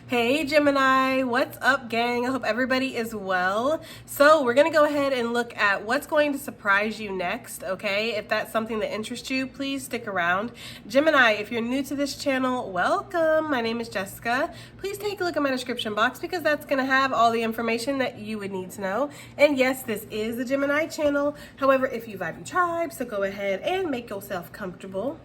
Hey Gemini, what's up gang? I hope everybody is well. So we're gonna go ahead and look at what's going to surprise you next, okay? If that's something that interests you, please stick around. Gemini, if you're new to this channel, welcome. My name is Jessica. Please take a look at my description box because that's gonna have all the information that you would need to know. And yes, this is the Gemini channel. However, if you vibe your tribe, so go ahead and make yourself comfortable.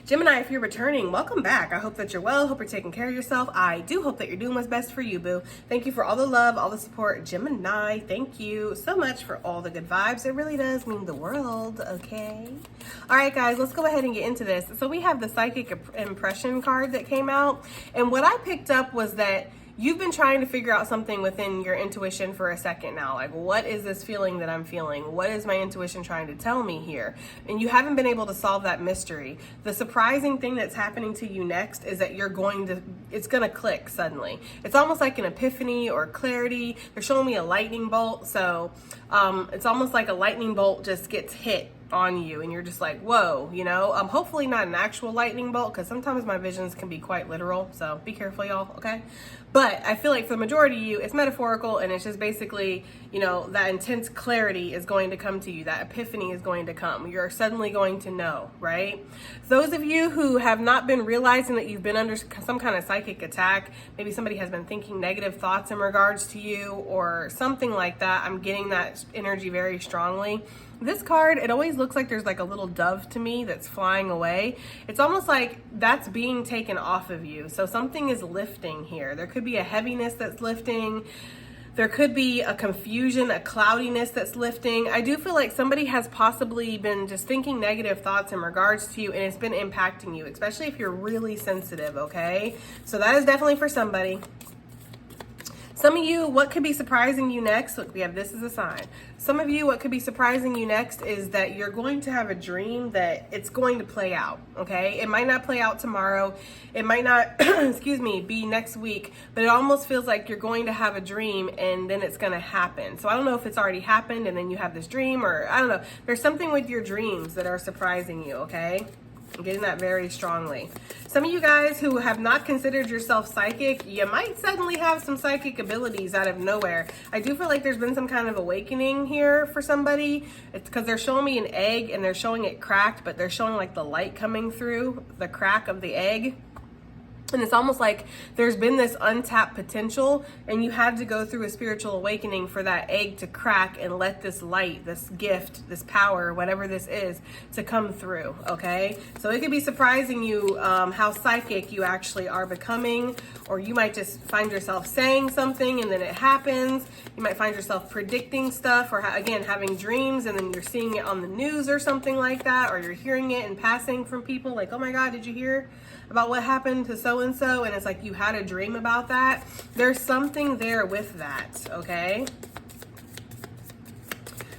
Gemini, if you're returning, welcome back. I hope that you're well. Hope you're taking care of yourself. I do hope that you're doing what's best for you, boo. Thank you for all the love, all the support. Gemini, thank you so much for all the good vibes. It really does mean the world, okay? All right, guys, let's go ahead and get into this. So we have the Psychic Impression card that came out. And what I picked up was that you've been trying to figure out something within your intuition for a second now. Like, what is this feeling that I'm feeling? What is my intuition trying to tell me here? And you haven't been able to solve that mystery. The surprising thing that's happening to you next is that it's going to click suddenly. It's almost like an epiphany or clarity. They're showing me a lightning bolt. So it's almost like a lightning bolt just gets hit on you and you're just like, whoa, you know. Hopefully not an actual lightning bolt, because sometimes my visions can be quite literal, so be careful, y'all, okay? But I feel like for the majority of you, it's metaphorical, and it's just basically, you know, that intense clarity is going to come to you. That epiphany is going to come. You're suddenly going to know, right? Those of you who have not been realizing that you've been under some kind of psychic attack, maybe somebody has been thinking negative thoughts in regards to you or something like that. I'm getting that energy very strongly. This card, it always looks like there's like a little dove to me that's flying away. It's almost like that's being taken off of you. So something is lifting here. There could be a heaviness that's lifting. There could be a confusion, a cloudiness that's lifting. I do feel like somebody has possibly been just thinking negative thoughts in regards to you, and it's been impacting you, especially if you're really sensitive, okay? So that is definitely for somebody. Some of you, what could be surprising you next? Look, we have this as a sign. Some of you, what could be surprising you next is that you're going to have a dream that it's going to play out, okay? It might not play out tomorrow. It might not, excuse me, be next week, but it almost feels like you're going to have a dream and then it's going to happen. So I don't know if it's already happened and then you have this dream, or I don't know. There's something with your dreams that are surprising you, okay? I'm getting that very strongly. Some of you guys who have not considered yourself psychic, you might suddenly have some psychic abilities out of nowhere. I do feel like there's been some kind of awakening here for somebody. It's because they're showing me an egg and they're showing it cracked, but they're showing like the light coming through the crack of the egg. And it's almost like there's been this untapped potential and you had to go through a spiritual awakening for that egg to crack and let this light, this gift, this power, whatever this is, to come through, okay? So it could be surprising you how psychic you actually are becoming, or you might just find yourself saying something and then it happens. You might find yourself predicting stuff, or again, having dreams and then you're seeing it on the news or something like that, or you're hearing it in passing from people like, oh my God, did you hear about what happened to so-and-so? And it's like you had a dream about that. There's something there with that, okay?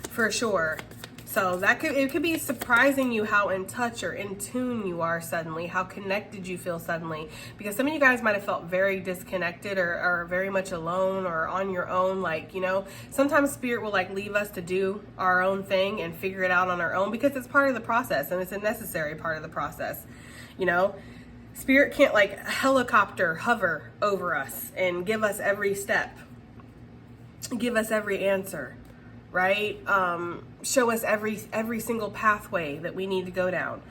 For sure. So it could be surprising you how in touch or in tune you are suddenly, how connected you feel suddenly. Because some of you guys might have felt very disconnected or very much alone or on your own. Like, you know, sometimes spirit will like leave us to do our own thing and figure it out on our own because it's part of the process and it's a necessary part of the process, you know? Spirit can't like helicopter hover over us and give us every step, give us every answer, right? Show us every single pathway that we need to go down.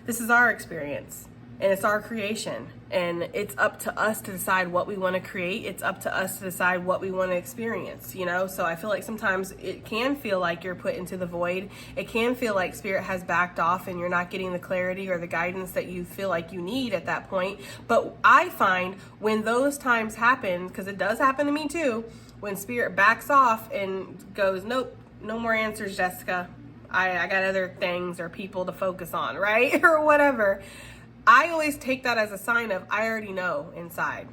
This is our experience and it's our creation, and it's up to us to decide what we want to create. It's up to us to decide what we want to experience, you know? So I feel like sometimes it can feel like you're put into the void. It can feel like spirit has backed off and you're not getting the clarity or the guidance that you feel like you need at that point. But I find when those times happen, because it does happen to me too, when spirit backs off and goes, nope, no more answers, Jessica. I got other things or people to focus on, right? Or whatever. I always take that as a sign of I already know inside.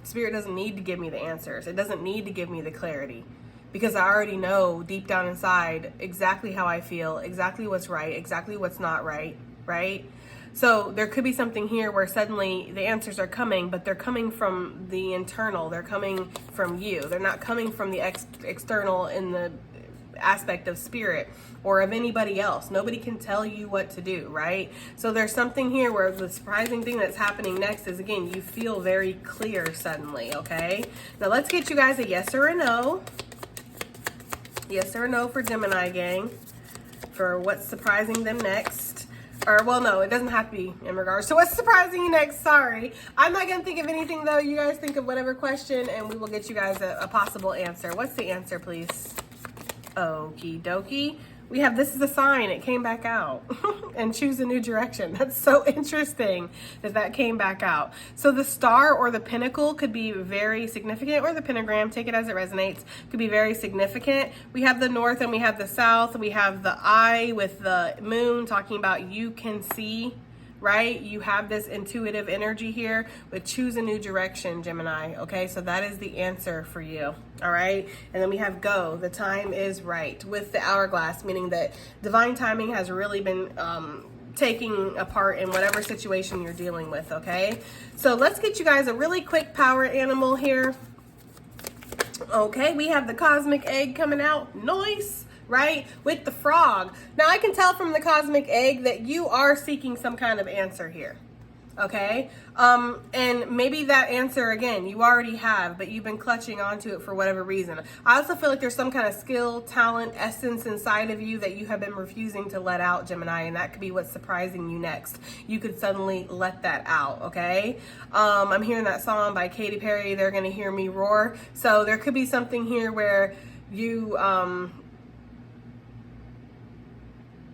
Spirit doesn't need to give me the answers. It doesn't need to give me the clarity because I already know deep down inside exactly how I feel, exactly what's right, exactly what's not right, right? So there could be something here where suddenly the answers are coming, but they're coming from the internal. They're coming from you. They're not coming from the external in the aspect of spirit or of anybody else. Nobody can tell you what to do, right? So there's something here where the surprising thing that's happening next is, again, you feel very clear suddenly, okay? Now let's get you guys a yes or a no. Yes or no for Gemini gang, for what's surprising them next. Or, well, no, it doesn't have to be in regards to what's surprising you next. Sorry. I'm not going to think of anything, though. You guys think of whatever question, and we will get you guys a possible answer. What's the answer, please? Okie dokie. We have this is a sign. It came back out. And choose a new direction. That's so interesting that that came back out. So the star or the pinnacle could be very significant, or the pentagram, take it as it resonates, could be very significant. We have the north and we have the south. We have the eye with the moon talking about you can see, right? You have this intuitive energy here with choose a new direction, Gemini. Okay, so that is the answer for you. All right, and then we have go, the time is right, with the hourglass, meaning that divine timing has really been taking a part in whatever situation you're dealing with. Okay, so let's get you guys a really quick power animal here. Okay, we have the cosmic egg coming out. Nice. Right? With the frog. Now I can tell from the cosmic egg that you are seeking some kind of answer here. Okay? And maybe that answer, again, you already have, but you've been clutching onto it for whatever reason. I also feel like there's some kind of skill, talent, essence inside of you that you have been refusing to let out, Gemini, and that could be what's surprising you next. You could suddenly let that out, okay? I'm hearing that song by Katy Perry, They're Gonna Hear Me Roar. So there could be something here where you,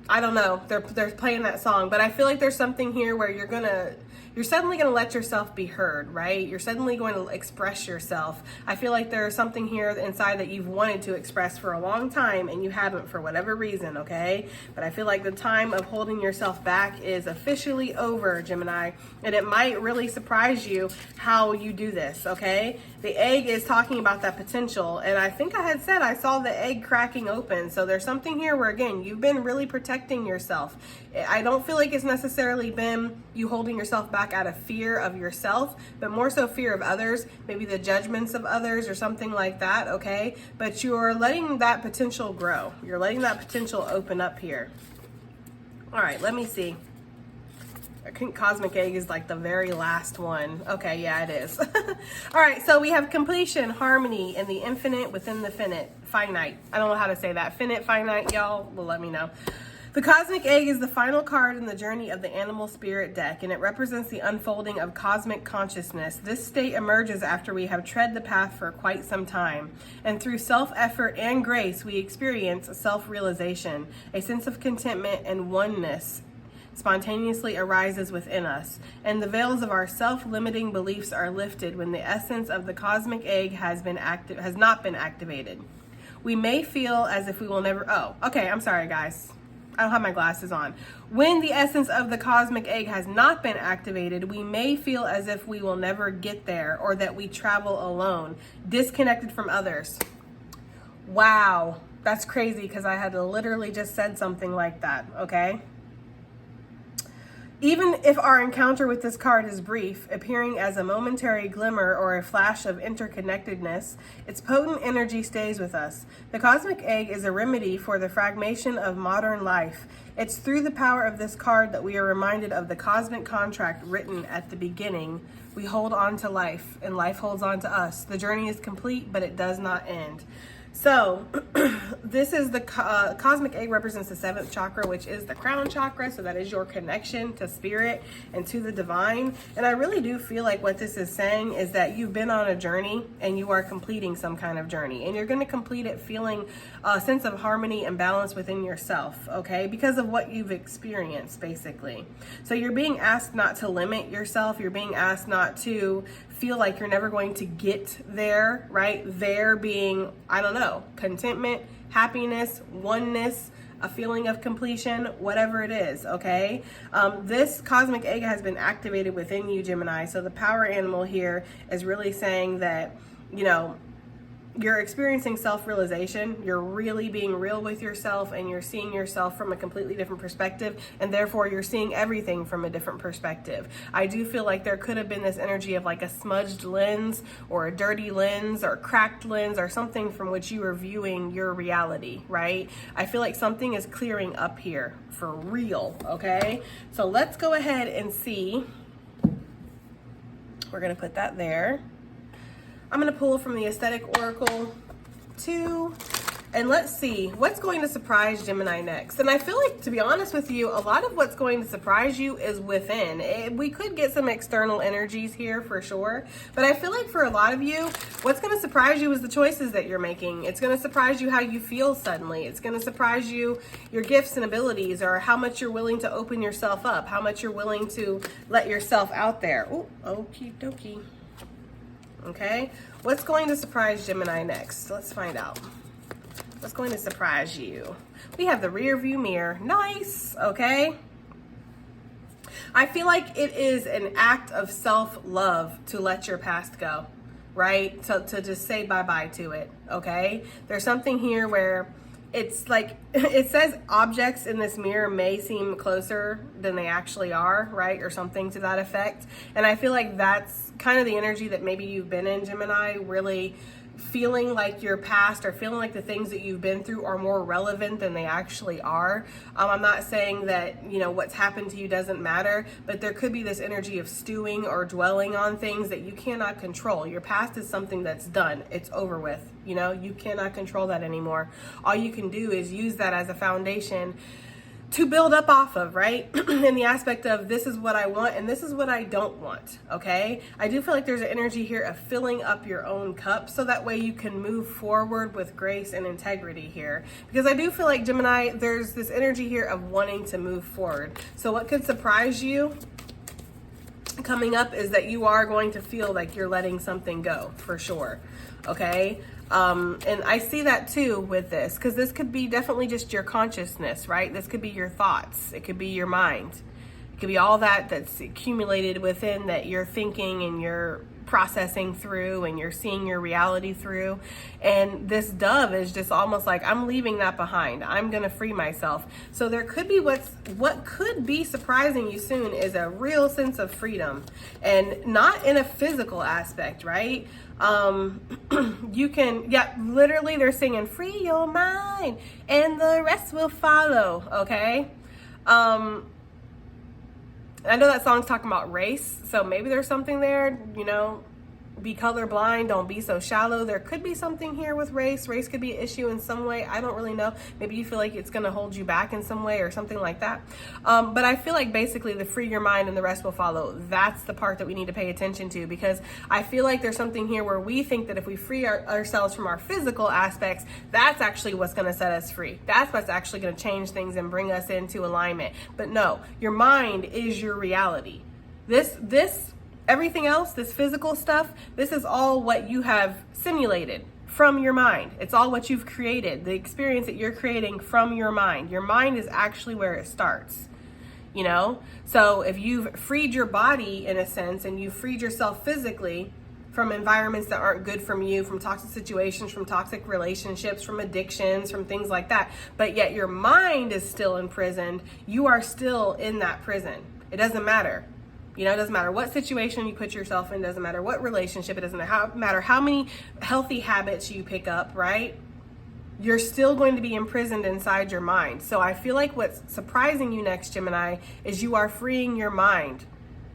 I don't know, they're playing that song, but I feel like there's something here where you're suddenly gonna let yourself be heard, right? You're suddenly going to express yourself. I feel like there's something here inside that you've wanted to express for a long time and you haven't for whatever reason, okay? But I feel like the time of holding yourself back is officially over, Gemini, and it might really surprise you how you do this, okay? The egg is talking about that potential, and I think I had said I saw the egg cracking open, so there's something here where, again, you've been really protecting yourself. I don't feel like it's necessarily been you holding yourself back out of fear of yourself, but more so fear of others, maybe the judgments of others or something like that, okay? But you're letting that potential grow. You're letting that potential open up here. All right, let me see. I think cosmic egg is like the very last one. Okay, yeah, it is. All right, so we have completion, harmony, and the infinite within the finite. I don't know how to say that. Finite, finite, y'all will let me know. The cosmic egg is the final card in the journey of the animal spirit deck, and it represents the unfolding of cosmic consciousness. This state emerges after we have tread the path for quite some time, and through self-effort and grace, we experience self-realization. A sense of contentment and oneness spontaneously arises within us, and the veils of our self-limiting beliefs are lifted when the essence of the cosmic egg has not been activated. We may feel as if we will never. Oh, okay. I'm sorry, guys. I don't have my glasses on. When the essence of the cosmic egg has not been activated, we may feel as if we will never get there, or that we travel alone, disconnected from others. Wow, that's crazy, because I had literally just said something like that, okay? Even if our encounter with this card is brief, appearing as a momentary glimmer or a flash of interconnectedness, its potent energy stays with us. The cosmic egg is a remedy for the fragmentation of modern life. It's through the power of this card that we are reminded of the cosmic contract written at the beginning. We hold on to life, and life holds on to us. The journey is complete, but it does not end. So this is the cosmic egg represents the 7th chakra, which is the crown chakra. So that is your connection to spirit and to the divine. And I really do feel like what this is saying is that you've been on a journey and you are completing some kind of journey, and you're going to complete it feeling a sense of harmony and balance within yourself, okay? Because of what you've experienced, basically. So you're being asked not to limit yourself. You're being asked not to feel like you're never going to get there, right? There being, I don't know, contentment, happiness, oneness, a feeling of completion, whatever it is, okay? This cosmic egg has been activated within you, Gemini. So the power animal here is really saying that, you know, you're experiencing self-realization. You're really being real with yourself, and you're seeing yourself from a completely different perspective, and therefore you're seeing everything from a different perspective. I do feel like there could have been this energy of like a smudged lens or a dirty lens or cracked lens or something from which you are viewing your reality, right? I feel like something is clearing up here for real, okay? So let's go ahead and see. We're gonna put that there. I'm going to pull from the Aesthetic Oracle 2, and let's see what's going to surprise Gemini next. And I feel like, to be honest with you, a lot of what's going to surprise you is within. We could get some external energies here for sure, but I feel like for a lot of you, what's going to surprise you is the choices that you're making. It's going to surprise you how you feel suddenly. It's going to surprise you your gifts and abilities, or how much you're willing to open yourself up, how much you're willing to let yourself out there. Oh, okie dokie. Okay, what's going to surprise Gemini next? Let's find out. What's going to surprise you? We have the rear view mirror. Nice, okay? I feel like it is an act of self-love to let your past go, right? To just say bye-bye to it, okay? There's something here where it's like, it says objects in this mirror may seem closer than they actually are, right? Or something to that effect. And I feel like that's kind of the energy that maybe you've been in, Gemini, really feeling like your past or feeling like the things that you've been through are more relevant than they actually are. I'm not saying that, you know, what's happened to you doesn't matter, but there could be this energy of stewing or dwelling on things that you cannot control. Your past is something that's done. It's over with. You know, you cannot control that anymore. All you can do is use that as a foundation to build up off of, right? In the aspect of, this is what I want and this is what I don't want, okay? I do feel like there's an energy here of filling up your own cup, so that way you can move forward with grace and integrity here. Because I do feel like, Gemini, there's this energy here of wanting to move forward. So what could surprise you coming up is that you are going to feel like you're letting something go, for sure, okay? And I see that too with this, because this could be definitely just your consciousness, right? This could be your thoughts. It could be your mind. It could be all that's accumulated within that you're thinking and you're processing through and you're seeing your reality through. And this dove is just almost like, I'm leaving that behind. I'm going to free myself. So there could be what could be surprising you soon is a real sense of freedom, and not in a physical aspect, right? You can, yeah, literally they're singing free your mind and the rest will follow. Okay. I know that song's talking about race, so maybe there's something there, you know, be colorblind, don't be so shallow. There could be something here with race. Race could be an issue in some way. I don't really know. Maybe you feel like it's going to hold you back in some way or something like that. But I feel like basically the free your mind and the rest will follow. That's the part that we need to pay attention to, because I feel like there's something here where we think that if we free ourselves from our physical aspects, that's actually what's going to set us free. That's what's actually going to change things and bring us into alignment. But no, your mind is your reality. Everything else, this physical stuff, this is all what you have simulated from your mind. It's all what you've created, the experience that you're creating from your mind. Your mind is actually where it starts, you know? So if you've freed your body in a sense, and you've freed yourself physically from environments that aren't good for you, from toxic situations, from toxic relationships, from addictions, from things like that, but yet your mind is still imprisoned, you are still in that prison. It doesn't matter. You know, it doesn't matter what situation you put yourself in, doesn't matter what relationship, it doesn't matter how many healthy habits you pick up, right? You're still going to be imprisoned inside your mind. So I feel like what's surprising you next, Gemini, is you are freeing your mind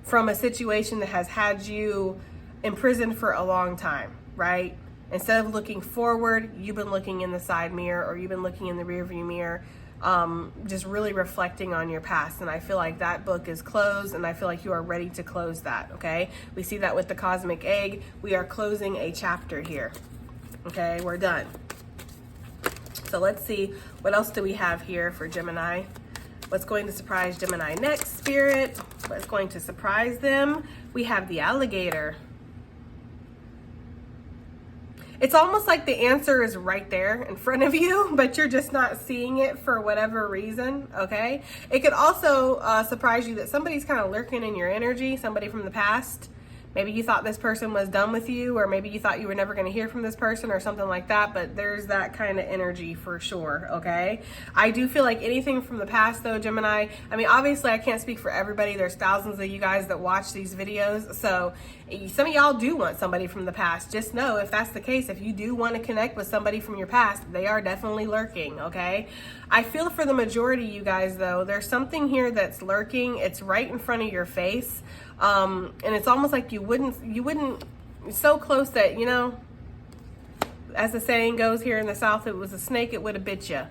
from a situation that has had you imprisoned for a long time, right? Instead of looking forward, you've been looking in the side mirror, or you've been looking in the rearview mirror, just really reflecting on your past. And I feel like that book is closed, and I feel like you are ready to close that, okay? We see that with the cosmic egg. We are closing a chapter here, okay? We're done. So let's see, what else do we have here for Gemini? What's going to surprise Gemini next, Spirit? What's going to surprise them? We have the alligator. It's almost like the answer is right there in front of you, but you're just not seeing it for whatever reason, okay? It could also surprise you that somebody's kind of lurking in your energy, somebody from the past. Maybe you thought this person was done with you, or maybe you thought you were never going to hear from this person or something like that, but there's that kind of energy for sure, okay? I do feel like anything from the past though, Gemini, I mean, obviously I can't speak for everybody. There's thousands of you guys that watch these videos, so some of y'all do want somebody from the past. Just know if that's the case, if you do want to connect with somebody from your past, they are definitely lurking, okay? I feel for the majority of you guys though, there's something here that's lurking. It's right in front of your face. And it's almost like you wouldn't, so close that, you know, as the saying goes here in the South, it was a snake, it would have bit you.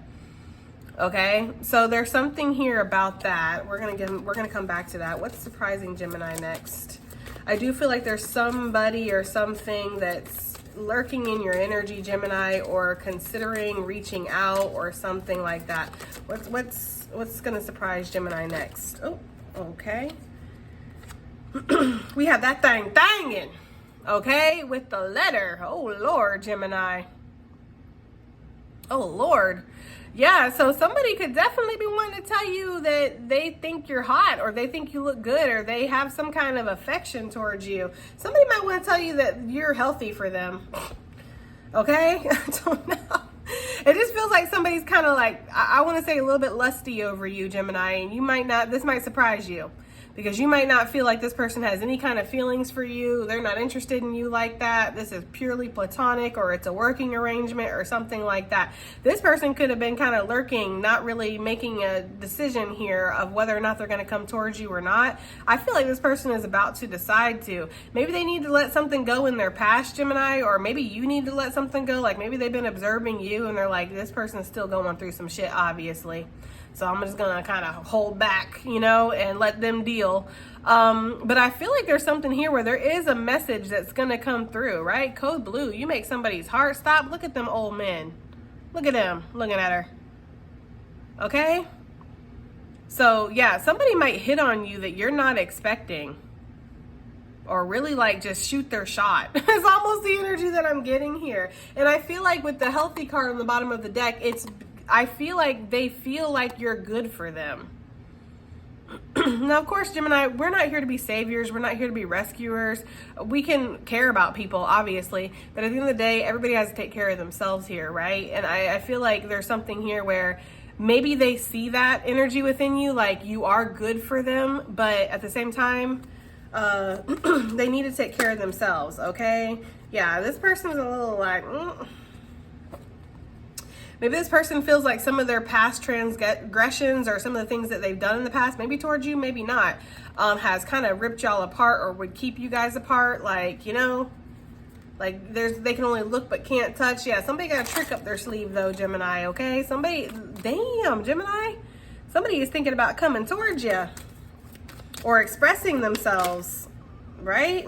Okay, so there's something here about that. We're gonna come back to that. What's surprising Gemini next? I do feel like there's somebody or something that's lurking in your energy, Gemini, or considering reaching out or something like that. What's gonna surprise Gemini next? Oh, okay. We have that thing thangin', okay, with the letter. Oh, Lord, Gemini. Oh, Lord. Yeah, so somebody could definitely be wanting to tell you that they think you're hot, or they think you look good, or they have some kind of affection towards you. Somebody might want to tell you that you're healthy for them, okay? I don't know. It just feels like somebody's kind of like, I want to say a little bit lusty over you, Gemini, and you might not, this might surprise you. Because you might not feel like this person has any kind of feelings for you. They're not interested in you like that. This is purely platonic, or it's a working arrangement or something like that. This person could have been kind of lurking, not really making a decision here of whether or not they're going to come towards you or not. I feel like this person is about to decide to. Maybe they need to let something go in their past, Gemini, or maybe you need to let something go. Like maybe they've been observing you and they're like, this person's still going through some shit, obviously. So I'm just going to kind of hold back, you know, and let them deal. But I feel like there's something here where there is a message that's going to come through, right? Code blue, you make somebody's heart stop. Look at them old men. Look at them looking at her. Okay? So, yeah, somebody might hit on you that you're not expecting. Or really like just shoot their shot. It's almost the energy that I'm getting here. And I feel like with the healthy card on the bottom of the deck, I feel like they feel like you're good for them. Now, of course, Gemini, we're not here to be saviors. We're not here to be rescuers. We can care about people, obviously. But at the end of the day, everybody has to take care of themselves here, right? And I feel like there's something here where maybe they see that energy within you, like you are good for them. But at the same time, they need to take care of themselves, okay? Yeah, this person's a little like... Maybe this person feels like some of their past transgressions or some of the things that they've done in the past, maybe towards you, maybe not, has kind of ripped y'all apart or would keep you guys apart. Like, you know, like they can only look but can't touch. Yeah, somebody got a trick up their sleeve though, Gemini, okay? Somebody, damn, Gemini, somebody is thinking about coming towards you or expressing themselves, right?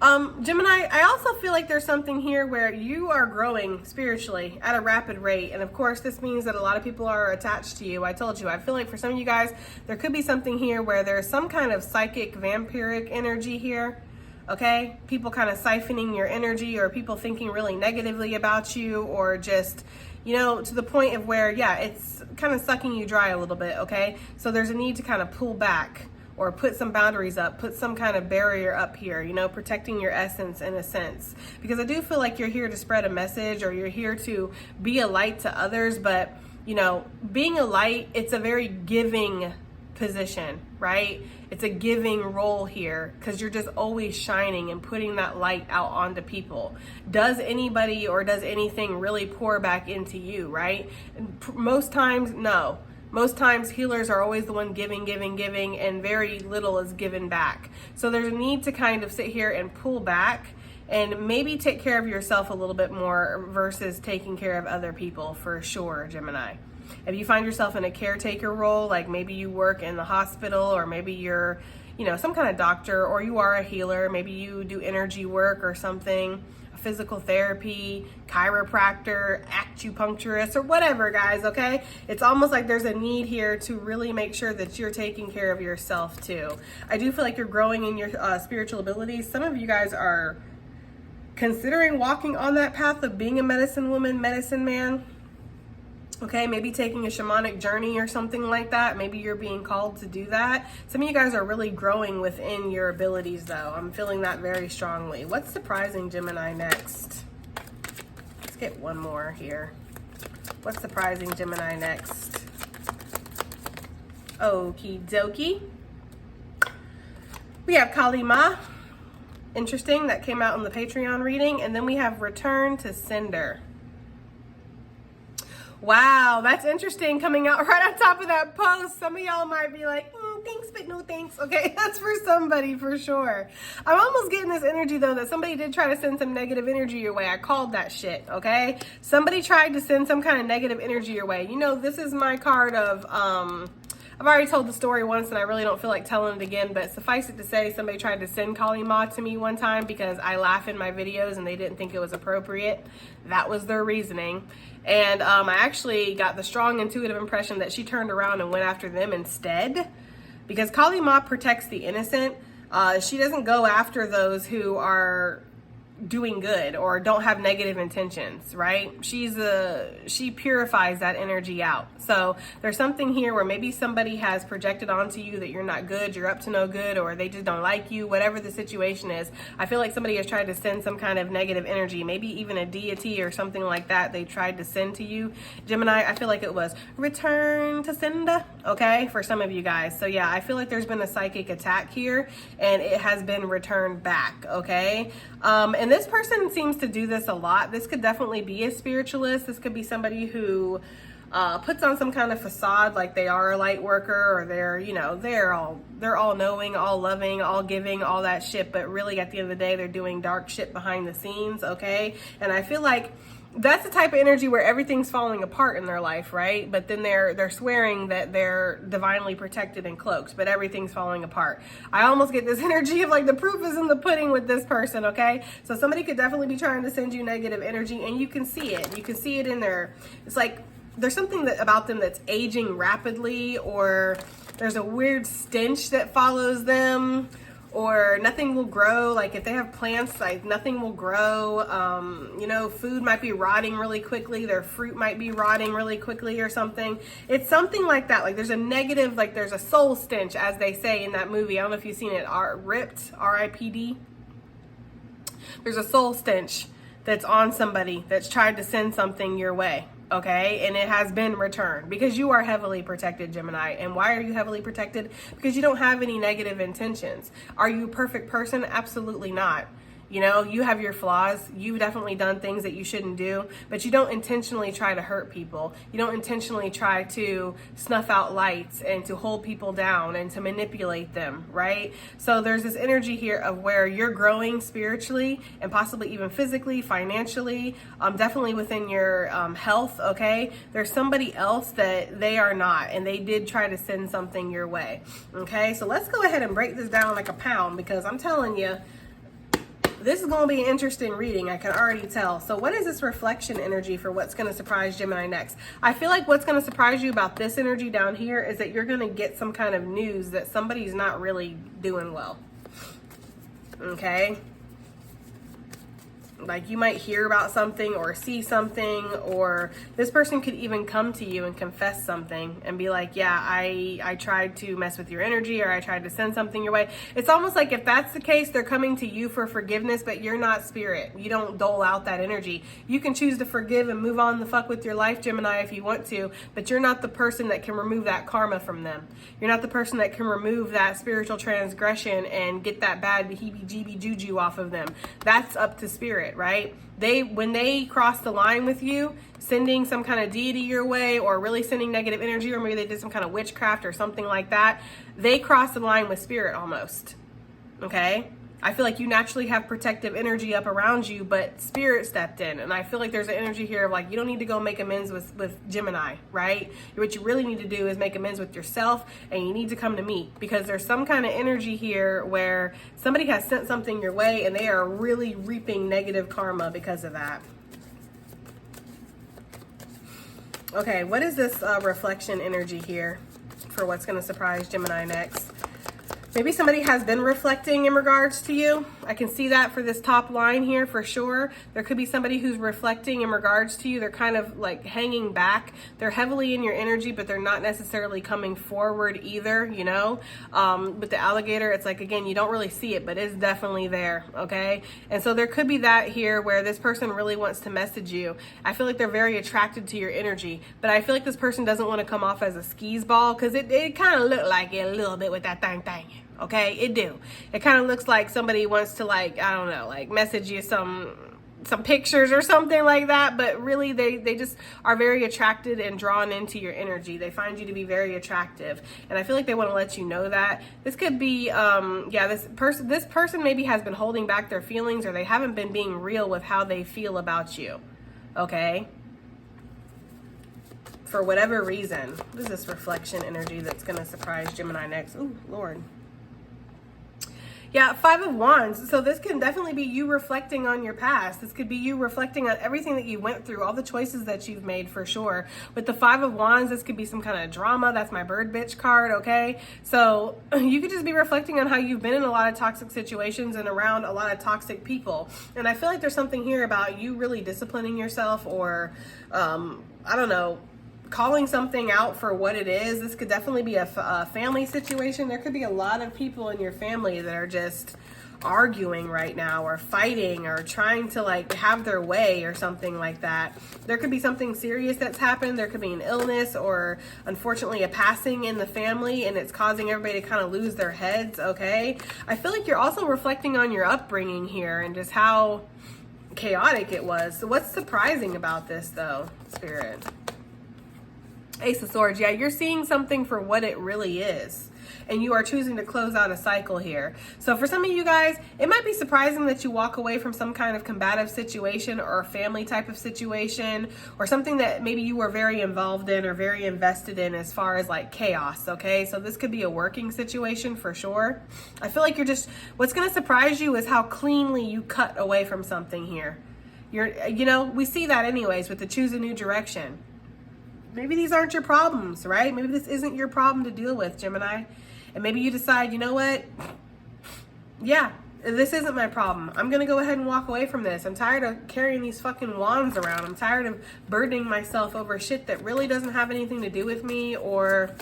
Gemini, I also feel like there's something here where you are growing spiritually at a rapid rate. And of course, this means that a lot of people are attached to you. I told you, I feel like for some of you guys, there could be something here where there's some kind of psychic vampiric energy here. Okay? People kind of siphoning your energy, or people thinking really negatively about you, or just, you know, to the point of where, yeah, it's kind of sucking you dry a little bit. Okay? So there's a need to kind of pull back, or put some boundaries up, put some kind of barrier up here, you know, protecting your essence in a sense. Because I do feel like you're here to spread a message, or you're here to be a light to others. But, you know, being a light, it's a very giving position, right? It's a giving role here, because you're just always shining and putting that light out onto people. Does anybody or does anything really pour back into you, right? Most times, no. Most times healers are always the one giving, and very little is given back. So there's a need to kind of sit here and pull back and maybe take care of yourself a little bit more versus taking care of other people, for sure, Gemini. If you find yourself in a caretaker role, like maybe you work in the hospital, or maybe you're, you know, some kind of doctor, or you are a healer, maybe you do energy work or something, physical therapy, chiropractor, acupuncturist, or whatever, guys, okay? It's almost like there's a need here to really make sure that you're taking care of yourself too. I do feel like you're growing in your spiritual abilities. Some of you guys are considering walking on that path of being a medicine woman, medicine man. Okay, maybe taking a shamanic journey or something like that. Maybe you're being called to do that. Some of you guys are really growing within your abilities though. I'm feeling that very strongly. What's surprising Gemini next? Let's get one more here. What's surprising Gemini next? Okie dokie. We have Kali Ma. Interesting, that came out in the Patreon reading. And then we have Return to Sender. Wow, that's interesting coming out right on top of that post. Some of y'all might be like, thanks, but no thanks. Okay, that's for somebody for sure. I'm almost getting this energy though that somebody did try to send some negative energy your way. I called that shit, okay? Somebody tried to send some kind of negative energy your way. You know, this is my card of, I've already told the story once and I really don't feel like telling it again, but suffice it to say, somebody tried to send Kali Ma to me one time because I laugh in my videos and they didn't think it was appropriate. That was their reasoning. And I actually got the strong intuitive impression that she turned around and went after them instead, because Kali Ma protects the innocent. She doesn't go after those who are doing good or don't have negative intentions, right? She purifies that energy out. So there's something here where maybe somebody has projected onto you that you're not good, you're up to no good, or they just don't like you, whatever the situation is. I feel like somebody has tried to send some kind of negative energy, maybe even a deity or something like that they tried to send to you. Gemini, I feel like it was return to sender, okay, for some of you guys. So yeah, I feel like there's been a psychic attack here and it has been returned back, okay? And this person seems to do this a lot. This could definitely be a spiritualist. This could be somebody who puts on some kind of facade like they are a light worker, or they're, you know, they're all knowing, all loving, all giving, all that shit, but really at the end of the day they're doing dark shit behind the scenes, okay? And I feel like that's the type of energy where everything's falling apart in their life, right? But then they're swearing that they're divinely protected and cloaked, but everything's falling apart. I almost get this energy of like the proof is in the pudding with this person, okay? So somebody could definitely be trying to send you negative energy, and you can see it. You can see it in their, it's like there's something about them that's aging rapidly, or there's a weird stench that follows them, or nothing will grow. Like if they have plants, like nothing will grow. You know, food might be rotting really quickly. Their fruit might be rotting really quickly or something. It's something like that. Like there's a negative, like there's a soul stench, as they say in that movie. I don't know if you've seen it, Ripped, R-I-P-D. There's a soul stench that's on somebody that's tried to send something your way. Okay, and it has been returned because you are heavily protected, Gemini. And why are you heavily protected? Because you don't have any negative intentions. Are you a perfect person? Absolutely not. You know, you have your flaws. You've definitely done things that you shouldn't do, but you don't intentionally try to hurt people. You don't intentionally try to snuff out lights and to hold people down and to manipulate them, right? So there's this energy here of where you're growing spiritually and possibly even physically, financially, definitely within your health, okay? There's somebody else that they are not, and they did try to send something your way, okay? So let's go ahead and break this down like a pound, because I'm telling you, this is going to be an interesting reading. I can already tell. So what is this reflection energy for what's going to surprise Gemini next? I feel like what's going to surprise you about this energy down here is that you're going to get some kind of news that somebody's not really doing well. Okay? Like you might hear about something or see something, or this person could even come to you and confess something and be like, yeah, I tried to mess with your energy, or I tried to send something your way. It's almost like if that's the case, they're coming to you for forgiveness, but you're not spirit. You don't dole out that energy. You can choose to forgive and move on the fuck with your life, Gemini, if you want to, but you're not the person that can remove that karma from them. You're not the person that can remove that spiritual transgression and get that bad heebie-jeebie juju off of them. That's up to spirit. Right? When they cross the line with you, sending some kind of deity your way, or really sending negative energy, or maybe they did some kind of witchcraft or something like that, they cross the line with spirit almost. Okay? I feel like you naturally have protective energy up around you, but spirit stepped in. And I feel like there's an energy here of like, you don't need to go make amends with Gemini, right? What you really need to do is make amends with yourself, and you need to come to me, because there's some kind of energy here where somebody has sent something your way and they are really reaping negative karma because of that. Okay, what is this reflection energy here for what's going to surprise Gemini next? Maybe somebody has been reflecting in regards to you. I can see that for this top line here for sure. There could be somebody who's reflecting in regards to you. They're kind of like hanging back. They're heavily in your energy, but they're not necessarily coming forward either, you know? With the alligator, it's like, again, you don't really see it, but it's definitely there, okay? And so there could be that here where this person really wants to message you. I feel like they're very attracted to your energy, but I feel like this person doesn't want to come off as a skis ball, because it kind of looked like it a little bit with that thing. Okay, it do. It kind of looks like somebody wants to, like, I don't know, like message you some pictures or something like that, but really they just are very attracted and drawn into your energy. They find you to be very attractive, and I feel like they want to let you know that. This could be yeah, this person maybe has been holding back their feelings, or they haven't been being real with how they feel about you, okay? For whatever reason. What is this reflection energy that's going to surprise Gemini next? Ooh, Lord. Yeah, Five of Wands. So this can definitely be you reflecting on your past. This could be you reflecting on everything that you went through, all the choices that you've made for sure. With the Five of Wands, this could be some kind of drama. That's my bird bitch card, okay? So you could just be reflecting on how you've been in a lot of toxic situations and around a lot of toxic people. And I feel like there's something here about you really disciplining yourself, or, I don't know, calling something out for what it is. This could definitely be a family situation. There could be a lot of people in your family that are just arguing right now, or fighting, or trying to like have their way or something like that. There could be something serious that's happened. There could be an illness, or unfortunately a passing in the family, and it's causing everybody to kind of lose their heads, okay? I feel like you're also reflecting on your upbringing here and just how chaotic it was. So what's surprising about this though, Spirit? Ace of Swords. Yeah, you're seeing something for what it really is, and you are choosing to close out a cycle here. So for some of you guys, it might be surprising that you walk away from some kind of combative situation, or a family type of situation, or something that maybe you were very involved in or very invested in as far as like chaos, okay? So this could be a working situation for sure. I feel like what's going to surprise you is how cleanly you cut away from something here. You know, we see that anyways with the choose a new direction. Maybe these aren't your problems, right? Maybe this isn't your problem to deal with, Gemini. And maybe you decide, you know what? Yeah, this isn't my problem. I'm going to go ahead and walk away from this. I'm tired of carrying these fucking wands around. I'm tired of burdening myself over shit that really doesn't have anything to do with me, or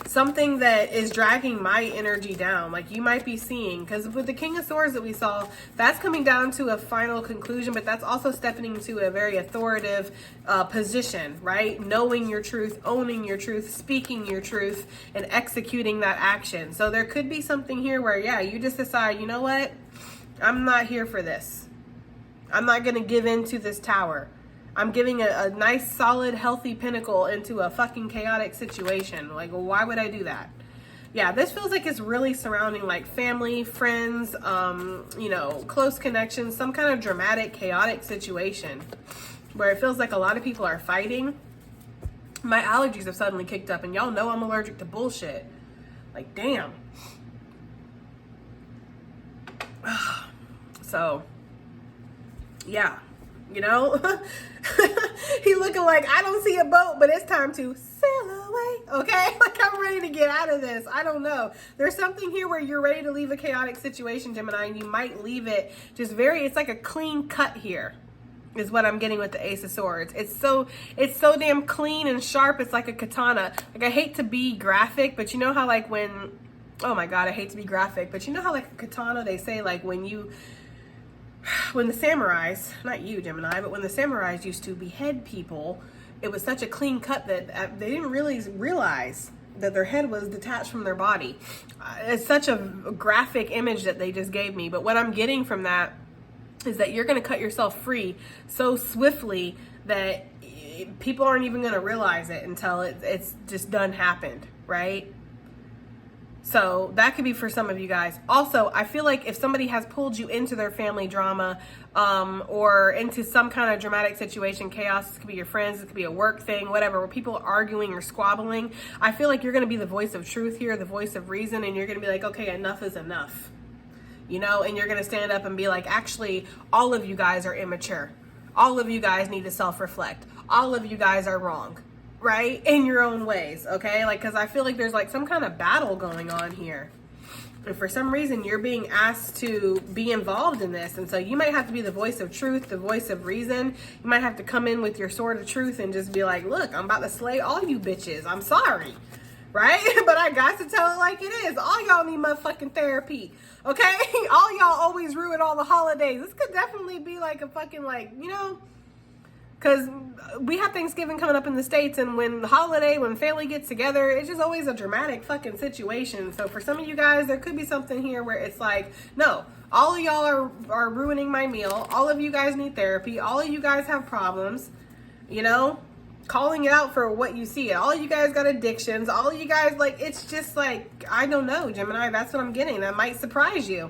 something that is dragging my energy down. Like you might be seeing, because with the King of Swords that we saw, that's coming down to a final conclusion, but that's also stepping into a very authoritative position, right? Knowing your truth, owning your truth, speaking your truth, and executing that action. So there could be something here where, yeah, you just decide, you know what? I'm not here for this. I'm not going to give in to this tower. I'm giving a nice, solid, healthy pinnacle into a fucking chaotic situation. Like, why would I do that? Yeah, this feels like it's really surrounding like family, friends, you know, close connections, some kind of dramatic, chaotic situation where it feels like a lot of people are fighting. My allergies have suddenly kicked up, and y'all know I'm allergic to bullshit. Like, damn. So, yeah. You know, he looking like, I don't see a boat, but it's time to sail away. Okay, like I'm ready to get out of this. I don't know. There's something here where you're ready to leave a chaotic situation, Gemini, and you might leave it just it's like a clean cut here, is what I'm getting with the Ace of Swords. It's so damn clean and sharp. It's like a katana. Like, I hate to be graphic, but you know how like when, oh my God, I hate to be graphic, but you know how like a katana, they say like when the samurais, not you, Gemini, but when the samurais used to behead people, it was such a clean cut that they didn't really realize that their head was detached from their body. It's such a graphic image that they just gave me. But what I'm getting from that is that you're going to cut yourself free so swiftly that people aren't even going to realize it until it's just done happened, right? So that could be for some of you guys. Also, I feel like if somebody has pulled you into their family drama, or into some kind of dramatic situation, chaos, this could be your friends, it could be a work thing, whatever, where people are arguing or squabbling, I feel like you're going to be the voice of truth here, the voice of reason, and you're going to be like, okay, enough is enough. You know, and you're going to stand up and be like, actually, all of you guys are immature. All of you guys need to self-reflect. All of you guys are wrong. Right? In your own ways, okay? Like, because I feel like there's like some kind of battle going on here. And for some reason, you're being asked to be involved in this. And so you might have to be the voice of truth, the voice of reason. You might have to come in with your sword of truth and just be like, look, I'm about to slay all you bitches. I'm sorry. Right? But I got to tell it like it is. All y'all need motherfucking therapy. Okay? All y'all always ruin all the holidays. This could definitely be like a fucking, like, you know, because we have Thanksgiving coming up in the States, and when family gets together, it's just always a dramatic fucking situation. So for some of you guys, there could be something here where it's like, no, all of y'all are ruining my meal. All of you guys need therapy. All of you guys have problems, you know, calling it out for what you see. All you guys got addictions. All of you guys, like, it's just like, I don't know, Gemini, that's what I'm getting. That might surprise you.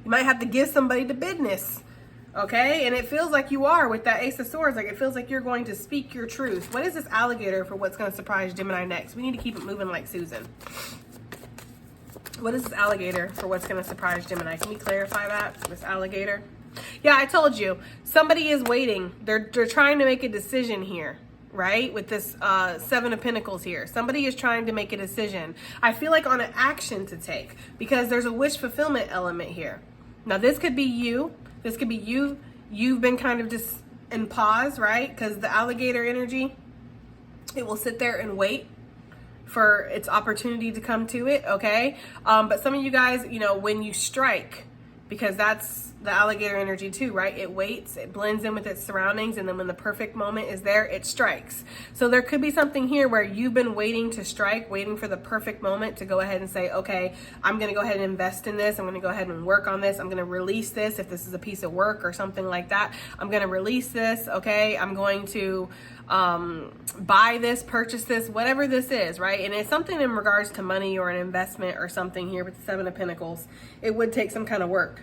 You might have to give somebody the business. Okay, and it feels like you are with that Ace of Swords. Like, it feels like you're going to speak your truth. What is this alligator for what's going to surprise Gemini next? We need to keep it moving like Susan. What is this alligator for what's going to surprise Gemini? Can we clarify that, this alligator? Yeah, I told you. Somebody is waiting. They're trying to make a decision here, right? With this Seven of Pentacles here. Somebody is trying to make a decision. I feel like on an action to take, because there's a wish fulfillment element here. Now, this could be you. This could be you. You've been kind of just in pause, right? Because the alligator energy, it will sit there and wait for its opportunity to come to it, okay? But some of you guys, you know, when you strike, because that's the alligator energy too, right? It waits, it blends in with its surroundings, and then when the perfect moment is there, it strikes. So there could be something here where you've been waiting to strike, waiting for the perfect moment to go ahead and say, okay, I'm gonna go ahead and invest in this. I'm gonna go ahead and work on this. I'm gonna release this. If this is a piece of work or something like that, I'm gonna release this, okay? I'm going to buy this, purchase this, whatever this is, right? And it's something in regards to money or an investment or something here with the Seven of Pentacles. It would take some kind of work,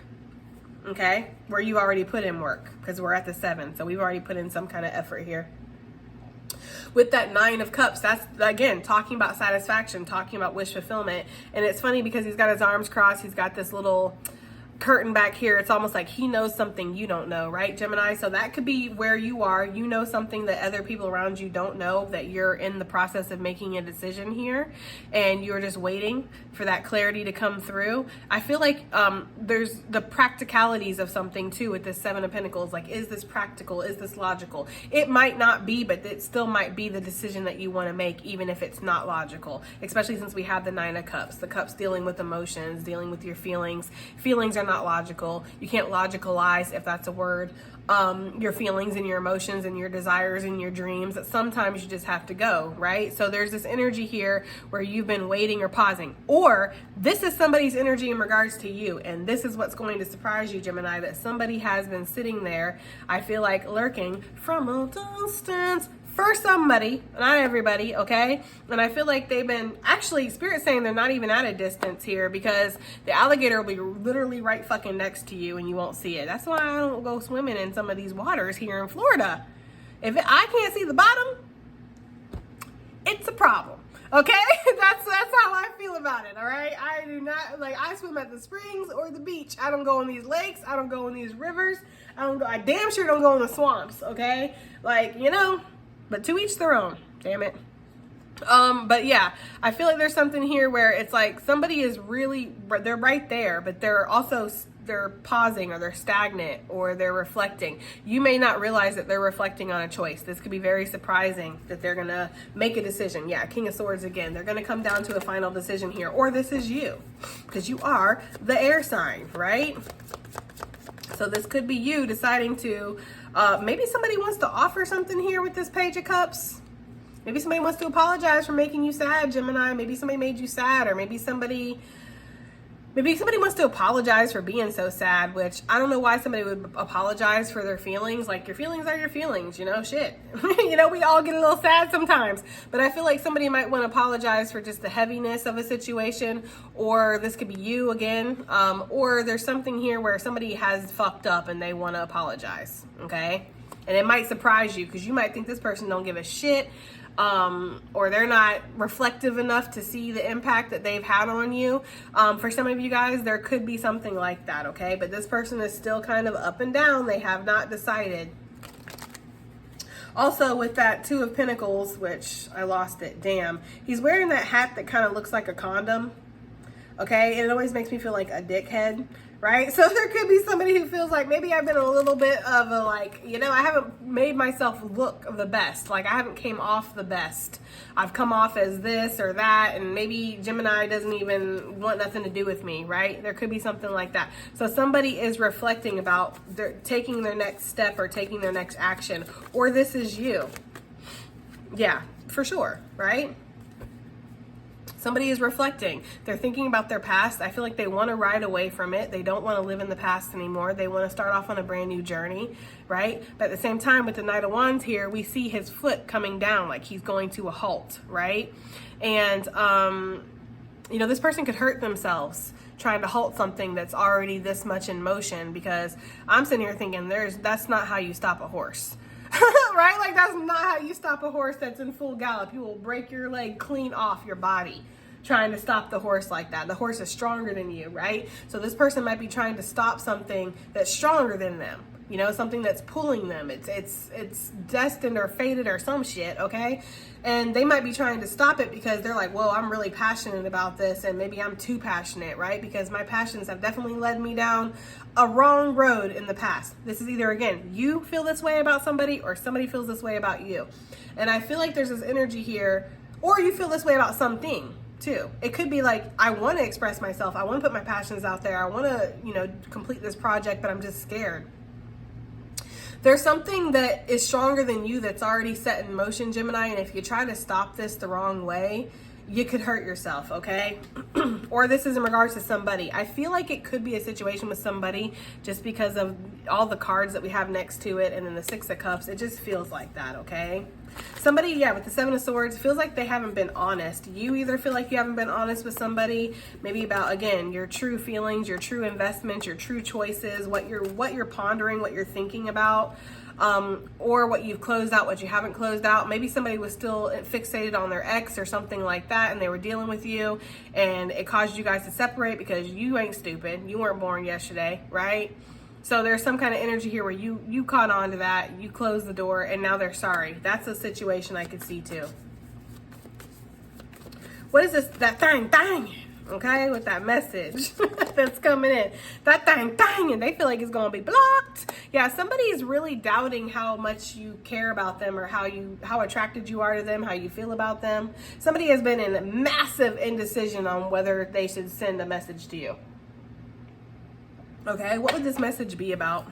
okay? Where you already put in work, because we're at the 7. So we've already put in some kind of effort here. With that Nine of Cups, that's, again, talking about satisfaction, talking about wish fulfillment. And it's funny because he's got his arms crossed. He's got this little curtain back here. It's almost like he knows something you don't know, right, Gemini? So that could be where you are. You know something that other people around you don't know, that you're in the process of making a decision here, and you're just waiting for that clarity to come through. I feel like there's the practicalities of something too with this Seven of Pentacles. Like, is this practical? Is this logical? It might not be, but it still might be the decision that you want to make, even if it's not logical, especially since we have the Nine of Cups. The cups dealing with emotions, dealing with your feelings. Feelings are not logical. You can't logicalize, if that's a word, your feelings and your emotions and your desires and your dreams. That sometimes you just have to go, right? So there's this energy here where you've been waiting or pausing, or this is somebody's energy in regards to you, and this is what's going to surprise you, Gemini, that somebody has been sitting there, I feel like, lurking from a distance for somebody, not everybody, okay? And I feel like they've been, actually, Spirit's saying they're not even at a distance here, because the alligator will be literally right fucking next to you and you won't see it. That's why I don't go swimming in some of these waters here in Florida. If I can't see the bottom, it's a problem, okay? That's how I feel about it, all right? I do not, like, I swim at the springs or the beach. I don't go in these lakes. I don't go in these rivers. I damn sure don't go in the swamps, okay? Like, you know, but to each their own, damn it. But yeah, I feel like there's something here where it's like somebody is really, they're right there, but they're pausing, or they're stagnant, or they're reflecting. You may not realize that they're reflecting on a choice. This could be very surprising that they're going to make a decision. Yeah, King of Swords again. They're going to come down to a final decision here, or this is you, because you are the air sign, right? So this could be you deciding to, maybe somebody wants to offer something here with this Page of Cups. Maybe somebody wants to apologize for making you sad, Gemini. Maybe somebody made you sad, or maybe somebody wants to apologize for being so sad, which I don't know why somebody would apologize for their feelings. Like, your feelings are your feelings, you know, shit. You know, we all get a little sad sometimes, but I feel like somebody might want to apologize for just the heaviness of a situation, or this could be you again, or there's something here where somebody has fucked up and they want to apologize, okay? And it might surprise you, because you might think this person don't give a shit, or they're not reflective enough to see the impact that they've had on you. For some of you guys, there could be something like that, okay? But this person is still kind of up and down. They have not decided. Also, with that Two of Pentacles, which I lost it, damn. He's wearing that hat that kind of looks like a condom. okay? And it always makes me feel like a dickhead, right? So there could be somebody who feels like maybe I've been a little bit of a, like, you know, I haven't made myself look the best. Like, I haven't came off the best. I've come off as this or that, and maybe Gemini doesn't even want nothing to do with me, right? There could be something like that. So somebody is reflecting about taking their next step or taking their next action, or this is you. Yeah, for sure, right? Somebody is reflecting. They're thinking about their past. I feel like they want to ride away from it. They don't want to live in the past anymore. They want to start off on a brand new journey, right? But at the same time, with the Knight of Wands here, we see his foot coming down, like he's going to a halt, right? And, you know, this person could hurt themselves trying to halt something that's already this much in motion, because I'm sitting here thinking that's not how you stop a horse. Right? Like, that's not how you stop a horse that's in full gallop. You will break your leg clean off your body trying to stop the horse like that. The horse is stronger than you, right? So this person might be trying to stop something that's stronger than them. You know, something that's pulling them. It's destined or fated or some shit, okay? And they might be trying to stop it because they're like, whoa, I'm really passionate about this, and maybe I'm too passionate, right? Because my passions have definitely led me down a wrong road in the past. This is either, again, you feel this way about somebody or somebody feels this way about you. And I feel like there's this energy here, or you feel this way about something too. It could be like, I want to express myself. I want to put my passions out there. I want to, you know, complete this project, but I'm just scared. There's something that is stronger than you that's already set in motion, Gemini, and if you try to stop this the wrong way, you could hurt yourself, okay? Or this is in regards to somebody. I feel like it could be a situation with somebody just because of all the cards that we have next to it, and then the Six of Cups. It just feels like that, okay? Somebody, yeah, with the Seven of Swords, feels like they haven't been honest. You either feel like you haven't been honest with somebody, maybe about, again, your true feelings, your true investments, your true choices, what you're pondering, what you're thinking about, or what you've closed out, what you haven't closed out. Maybe somebody was still fixated on their ex or something like that, and they were dealing with you, and it caused you guys to separate because you ain't stupid. You weren't born yesterday, right? So there's some kind of energy here where you caught on to that, you closed the door, and now they're sorry. That's a situation I could see too. What is this? That thing, okay, with that message that's coming in. That thing, and they feel like it's going to be blocked. Yeah, somebody is really doubting how much you care about them, or how attracted you are to them, how you feel about them. Somebody has been in massive indecision on whether they should send a message to you. Okay, what would this message be about?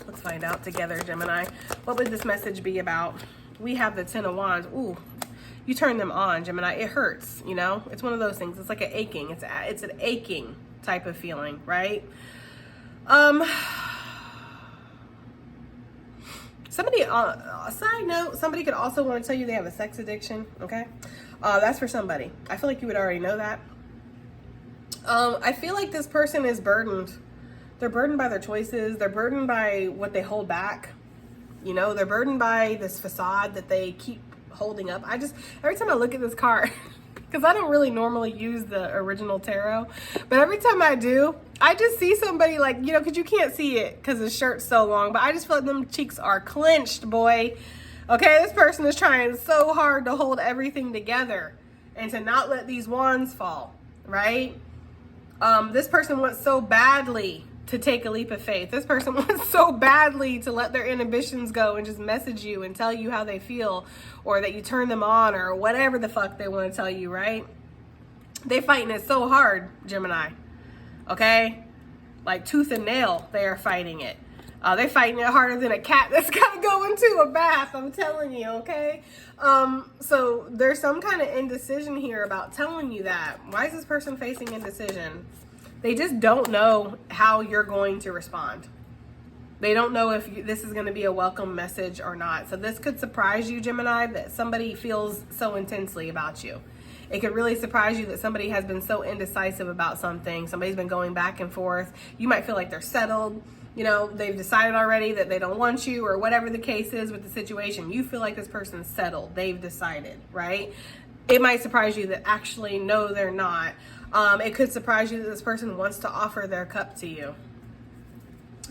Let's find out together, Gemini. What would this message be about? We have the Ten of Wands. Ooh, you turn them on, Gemini. It hurts, you know? It's one of those things. It's like an aching. It's an aching type of feeling, right? Somebody, side note, somebody could also want to tell you they have a sex addiction, okay? That's for somebody. I feel like you would already know that. I feel like this person is burdened. They're burdened by their choices. They're burdened by what they hold back. You know, they're burdened by this facade that they keep holding up. Every time I look at this card, because I don't really normally use the original tarot, but every time I do, I just see somebody like, you know, because you can't see it because the shirt's so long, but I just feel like them cheeks are clenched, boy. Okay, this person is trying so hard to hold everything together and to not let these wands fall, right? This person wants so badly to take a leap of faith. This person wants so badly to let their inhibitions go and just message you and tell you how they feel, or that you turn them on, or whatever the fuck they want to tell you, right? They fighting it so hard, Gemini. Okay? Like tooth and nail, they are fighting it. They're fighting it harder than a cat that's got to go into a bath, I'm telling you, okay? So there's some kind of indecision here about telling you that. Why is this person facing indecision? They just don't know how you're going to respond. They don't know if this is going to be a welcome message or not. So this could surprise you, Gemini, that somebody feels so intensely about you. It could really surprise you that somebody has been so indecisive about something. Somebody's been going back and forth. You might feel like they're settled. You know, they've decided already that they don't want you, or whatever the case is with the situation. You feel like this person's settled. They've decided, right? It might surprise you that actually, no, they're not. It could surprise you that this person wants to offer their cup to you.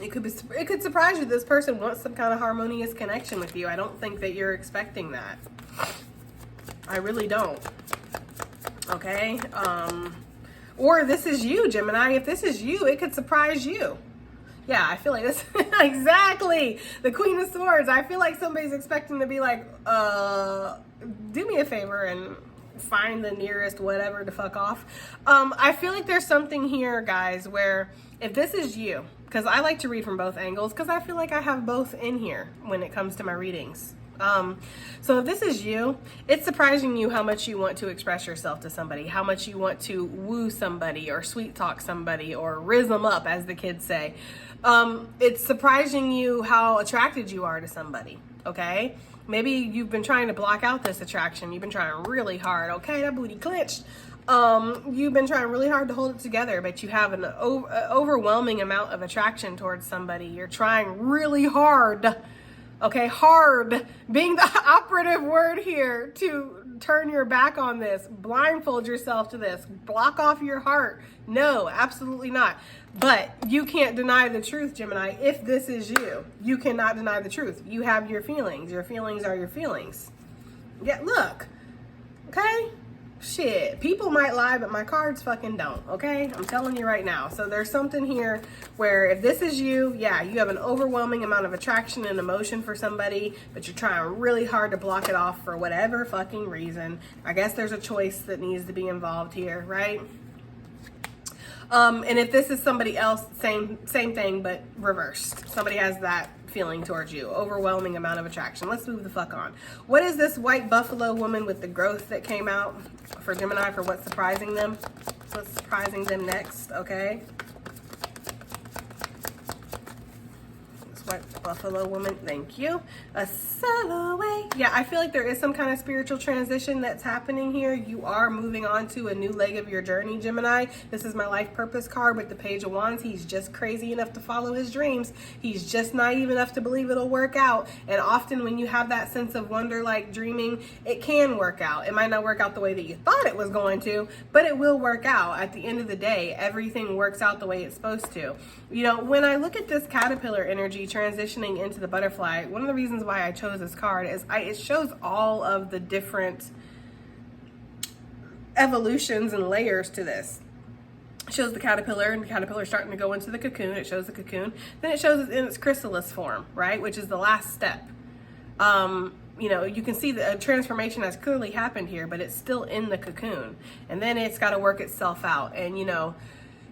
It could surprise you that this person wants some kind of harmonious connection with you. I don't think that you're expecting that. I really don't. Okay? Or this is you, Gemini. If this is you, it could surprise you. Yeah, I feel like this, exactly, the Queen of Swords. I feel like somebody's expecting to be like, do me a favor and find the nearest whatever to fuck off. I feel like there's something here, guys, where if this is you, because I like to read from both angles, because I feel like I have both in here when it comes to my readings. So if this is you, it's surprising you how much you want to express yourself to somebody, how much you want to woo somebody or sweet talk somebody or rizz them up, as the kids say. It's surprising you how attracted you are to somebody, okay? Maybe you've been trying to block out this attraction. You've been trying really hard. Okay, that booty clenched. You've been trying really hard to hold it together, but you have an overwhelming amount of attraction towards somebody. You're trying really hard. Okay, hard being the operative word here, to turn your back on this, blindfold yourself to this, block off your heart. No, absolutely not. But you can't deny the truth, Gemini. If this is you, you cannot deny the truth. You have your feelings. Your feelings are your feelings. Yeah, look, okay? Shit, people might lie, but my cards fucking don't, okay? I'm telling you right now. So there's something here where if this is you, yeah, you have an overwhelming amount of attraction and emotion for somebody, but you're trying really hard to block it off for whatever fucking reason. I guess there's a choice that needs to be involved here, right? And if this is somebody else, same thing, but reversed. Somebody has that feeling towards you, overwhelming amount of attraction. Let's move the fuck on. What is this white buffalo woman with the growth that came out for Gemini, for what's surprising them? What's surprising them next, okay? This white buffalo woman, thank you. A silhouette. Yeah, I feel like there is some kind of spiritual transition that's happening here. You are moving on to a new leg of your journey, Gemini. This is my life purpose card with the Page of Wands. He's just crazy enough to follow his dreams. He's just naive enough to believe it'll work out. And often when you have that sense of wonder, like dreaming, it can work out. It might not work out the way that you thought it was going to, but it will work out. At the end of the day, everything works out the way it's supposed to. You know, when I look at this caterpillar energy transitioning into the butterfly, one of the reasons why I chose this card is it shows all of the different evolutions and layers to this. It shows the caterpillar, and the caterpillar starting to go into the cocoon. It shows the cocoon. Then it shows it in its chrysalis form, right? Which is the last step. You know, you can see the transformation has clearly happened here, but it's still in the cocoon. And then it's got to work itself out. And, you know,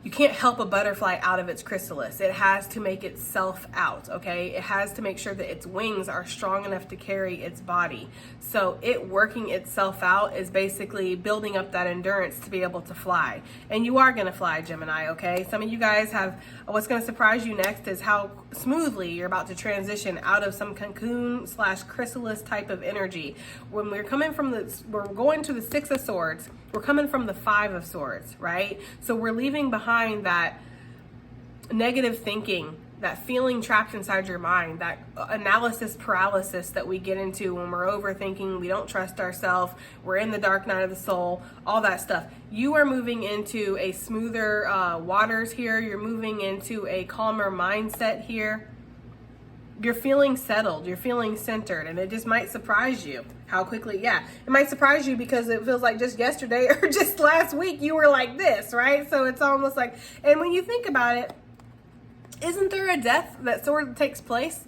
you can't help a butterfly out of its chrysalis. It has to make itself out, okay? It has to make sure that its wings are strong enough to carry its body. So it working itself out is basically building up that endurance to be able to fly. And you are gonna fly, Gemini, okay? Some of you guys have, what's gonna surprise you next is how smoothly you're about to transition out of some cocoon / chrysalis type of energy. When we're coming from we're going to the Six of Swords, we're coming from the Five of Swords, right? So we're leaving behind that negative thinking, that feeling trapped inside your mind, that analysis paralysis that we get into when we're overthinking, we don't trust ourselves, we're in the dark night of the soul, all that stuff. You are moving into a smoother waters here. You're moving into a calmer mindset here. You're feeling settled, you're feeling centered, and it just might surprise you how quickly, yeah, it might surprise you because it feels like just yesterday or just last week you were like this, right? So it's almost like, and when you think about it, isn't there a death that sort of takes place?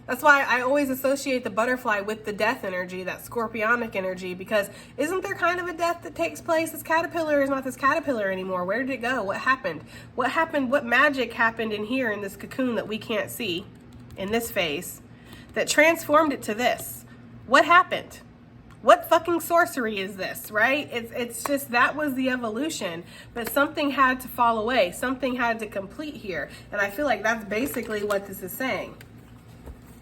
That's why I always associate the butterfly with the death energy, that scorpionic energy, because isn't there kind of a death that takes place? This caterpillar is not this caterpillar anymore. Where did it go? What happened? What happened? What magic happened in here in this cocoon that we can't see? In this phase that transformed it to this? What happened? What fucking sorcery is this, right? It's just, that was the evolution, but something had to fall away. Something had to complete here. And I feel like that's basically what this is saying.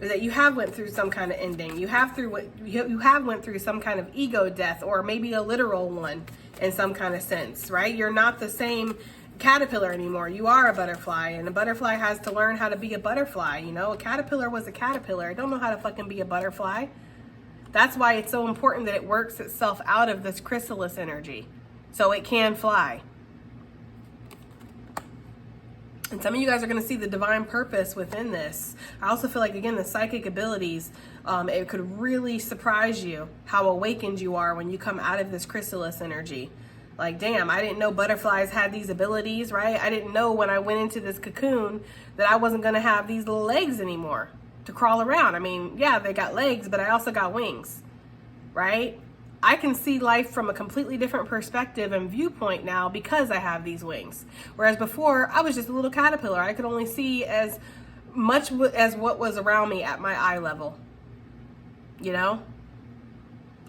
Is that you have went through some kind of ending. You have went through some kind of ego death, or maybe a literal one in some kind of sense, right? You're not the same caterpillar anymore. You are a butterfly, and a butterfly has to learn how to be a butterfly. You know, a caterpillar was a caterpillar. It don't know how to fucking be a butterfly. That's why it's so important that it works itself out of this chrysalis energy so it can fly. And some of you guys are going to see the divine purpose within this. I also feel like, again, the psychic abilities, it could really surprise you how awakened you are when you come out of this chrysalis energy. Like, damn, I didn't know butterflies had these abilities, right? I didn't know when I went into this cocoon that I wasn't going to have these little legs anymore to crawl around. I mean, yeah, they got legs, but I also got wings, right? I can see life from a completely different perspective and viewpoint now because I have these wings. Whereas before, I was just a little caterpillar. I could only see as much as what was around me at my eye level, you know?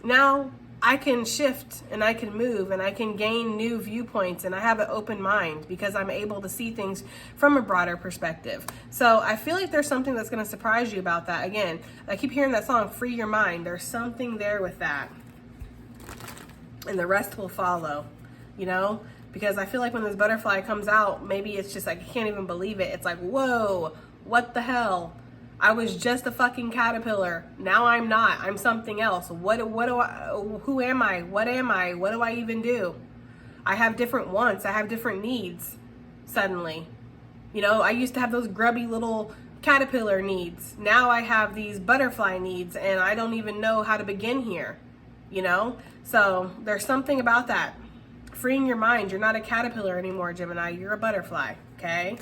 Now I can shift and I can move and I can gain new viewpoints, and I have an open mind because I'm able to see things from a broader perspective. So I feel like there's something that's going to surprise you about that. Again, I keep hearing that song, Free Your Mind. There's something there with that. And the rest will follow, you know? Because I feel like when this butterfly comes out, maybe it's just like, I can't even believe it. It's like, whoa, what the hell? I was just a fucking caterpillar. Now I'm not. I'm something else. Who am I? What am I? What do I even do? I have different wants. I have different needs suddenly. You know, I used to have those grubby little caterpillar needs. Now I have these butterfly needs, and I don't even know how to begin here, you know? So there's something about that. Freeing your mind. You're not a caterpillar anymore, Gemini. You're a butterfly, okay?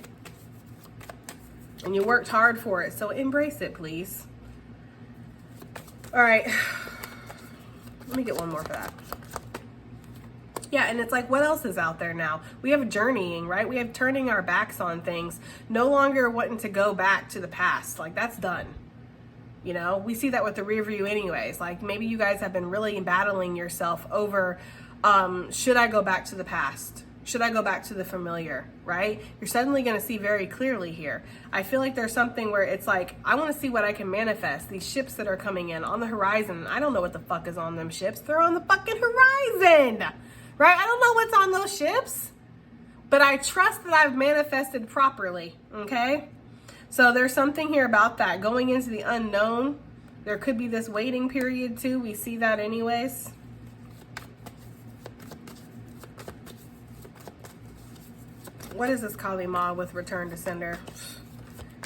And you worked hard for it, so embrace it, please. All right. Let me get one more for that. Yeah, and it's like, what else is out there now? We have journeying, right? We have turning our backs on things, no longer wanting to go back to the past. Like, that's done. You know, we see that with the rear view anyways. Like, maybe you guys have been really battling yourself over, should I go back to the past? Should I go back to the familiar, right? You're suddenly going to see very clearly here. I feel like there's something where it's like, I want to see what I can manifest. These ships that are coming in on the horizon. I don't know what the fuck is on them ships. They're on the fucking horizon, right? I don't know what's on those ships, but I trust that I've manifested properly, okay? So there's something here about that. Going into the unknown, there could be this waiting period too. We see that anyways. What is this Kali Ma with return to sender?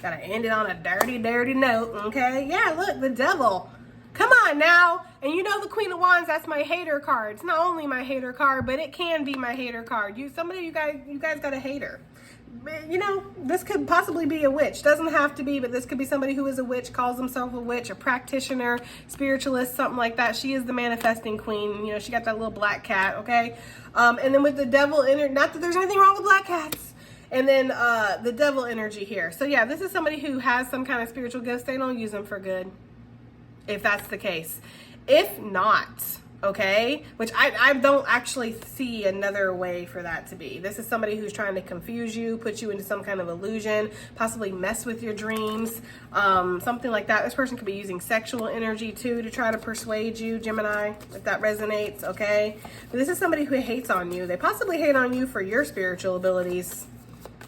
Gotta end it on a dirty, dirty note, okay? Yeah, look, the devil. Come on now. And you know the Queen of Wands, that's my hater card. It's not only my hater card, but it can be my hater card. You guys got a hater. You know, this could possibly be a witch. Doesn't have to be, but this could be somebody who is a witch, calls themselves a witch, a practitioner, spiritualist, something like that. She is the manifesting queen. You know, she got that little black cat, okay? And then with the devil energy, not that there's anything wrong with black cats. And then the devil energy here. So yeah, this is somebody who has some kind of spiritual gifts. They don't use them for good, if that's the case. If not, okay, which I don't actually see another way for that to be. This is somebody who's trying to confuse you, put you into some kind of illusion, possibly mess with your dreams, something like that. This person could be using sexual energy too to try to persuade you, Gemini, if that resonates, okay? But this is somebody who hates on you. They possibly hate on you for your spiritual abilities.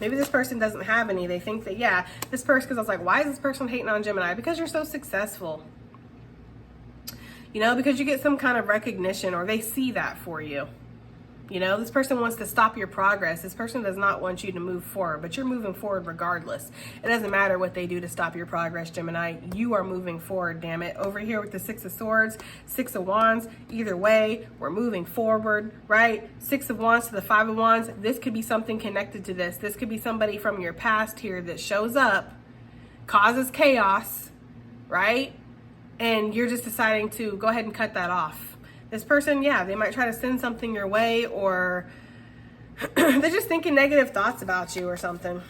Maybe this person doesn't have any. They think that, yeah, this person, because I was like, why is this person hating on Gemini? Because you're so successful. You know, because you get some kind of recognition, or they see that for you. You know, this person wants to stop your progress. This person does not want you to move forward, but you're moving forward regardless. It doesn't matter what they do to stop your progress, Gemini. You are moving forward, damn it. Over here with the Six of Swords, Six of Wands, either way, we're moving forward, right? Six of Wands to the Five of Wands. This could be something connected to this. This could be somebody from your past here that shows up, causes chaos, right? And you're just deciding to go ahead and cut that off. This person, yeah, they might try to send something your way, or they're just thinking negative thoughts about you or something.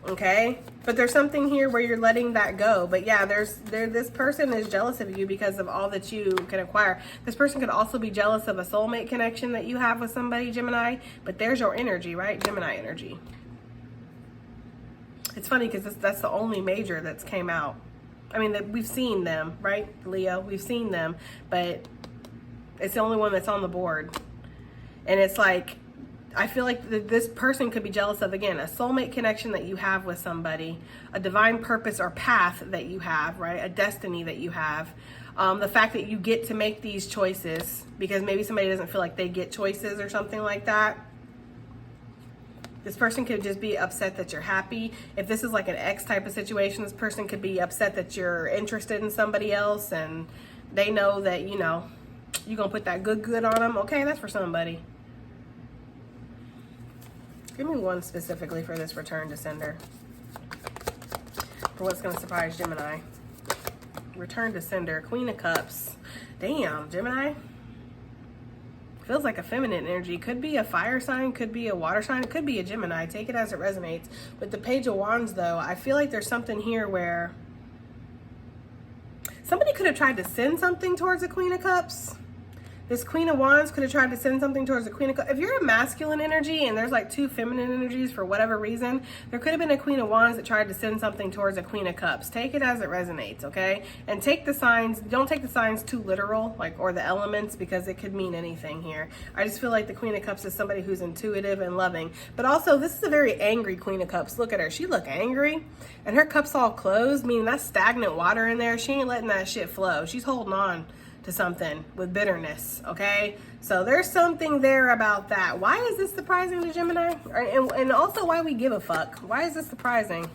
Okay? But there's something here where you're letting that go. But yeah, this person is jealous of you because of all that you can acquire. This person could also be jealous of a soulmate connection that you have with somebody, Gemini. But there's your energy, right? Gemini energy. It's funny because that's the only major that's came out. I mean, we've seen them, right, Leo? We've seen them, but it's the only one that's on the board. And it's like, I feel like this person could be jealous of, again, a soulmate connection that you have with somebody, a divine purpose or path that you have, right, a destiny that you have, the fact that you get to make these choices because maybe somebody doesn't feel like they get choices or something like that. This person could just be upset that you're happy. If this is like an ex type of situation, this person could be upset that you're interested in somebody else and they know that, you know, You gonna put that good on them? Okay, that's for somebody. Give me one specifically for this return to sender. For what's gonna surprise Gemini. Return to sender, Queen of Cups. Damn, Gemini. Feels like a feminine energy. Could be a fire sign, could be a water sign, it could be a Gemini. Take it as it resonates. With the Page of Wands, though, I feel like there's something here where somebody could have tried to send something towards a Queen of Cups. This Queen of Wands could have tried to send something towards the Queen of Cups. If you're a masculine energy and there's like two feminine energies for whatever reason, there could have been a Queen of Wands that tried to send something towards a Queen of Cups. Take it as it resonates, okay? And take the signs, don't take the signs too literal, like, or the elements, because it could mean anything here. I just feel like the Queen of Cups is somebody who's intuitive and loving. But also, this is a very angry Queen of Cups. Look at her. She look angry, and her cup's all closed, meaning that's stagnant water in there. She ain't letting that shit flow. She's holding on to something with bitterness, okay? So there's something there about that. Why is this surprising to Gemini? And also why we give a fuck. Why is this surprising?